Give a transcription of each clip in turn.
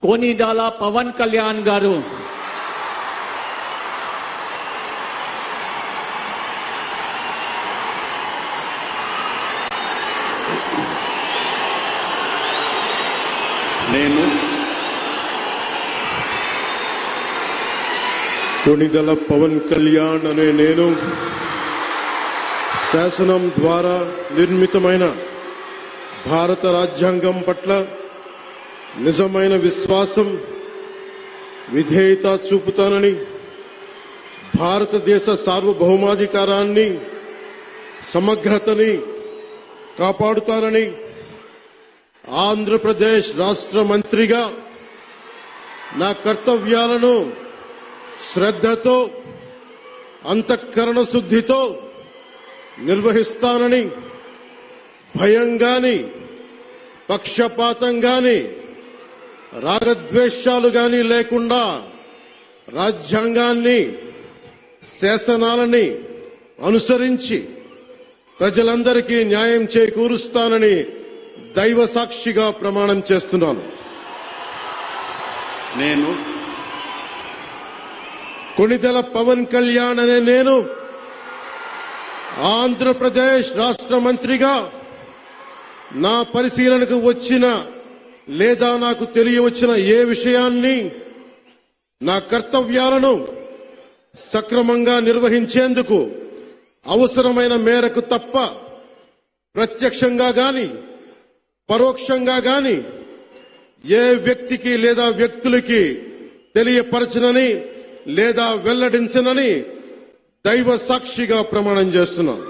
कोनिदाला पवन कल्याण गारू నేను కొనిదల పవన్ కళ్యాణ్ అనే నేను శాసనం ద్వారా నిర్మితమైన భారత రాజ్యాంగం పట్ల నిజమైన విశ్వాసం విధేయత చూపుతానని భారతదేశ సార్వభౌమాధికారాన్ని సమగ్రతని కాపాడుతానని ఆంధ్రప్రదేశ్ రాష్ట్ర మంత్రిగా నా కర్తవ్యాలను శ్రద్ధతో అంతఃకరణ శుద్ధితో నిర్వహిస్తానని భయం గాని పక్షపాతం గాని రాగద్వేషాలు గాని లేకుండా రాజ్యాంగాన్ని శాసనాలని అనుసరించి ప్రజలందరికీ న్యాయం చేకూరుస్తానని దైవ సాక్షిగా ప్రమాణం చేస్తున్నాను. నేను కొనిదెల పవన్ కళ్యాణ్ అనే నేను ఆంధ్రప్రదేశ్ రాష్ట్ర మంత్రిగా నా పరిశీలనకు వచ్చిన లేదా నాకు తెలియవచ్చిన ఏ విషయాన్ని నా కర్తవ్యాలను సక్రమంగా నిర్వహించేందుకు అవసరమైన మేరకు తప్ప ప్రత్యక్షంగా గాని పరోక్షంగా గాని ఏ వ్యక్తికి లేదా వ్యక్తులకి తెలియపరచనని లేదా వెల్లడించనని దైవ సాక్షిగా ప్రమాణం చేస్తున్నాను.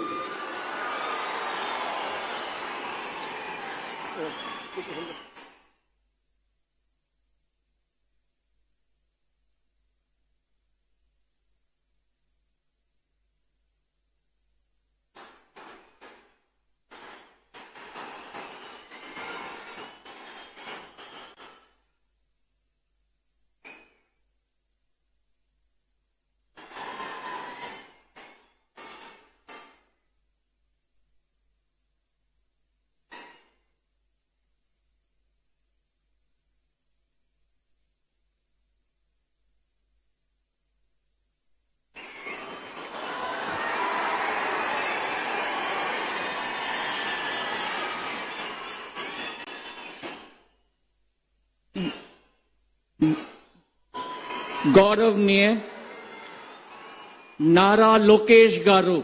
गौरवनीय नारा लोकेश गारू।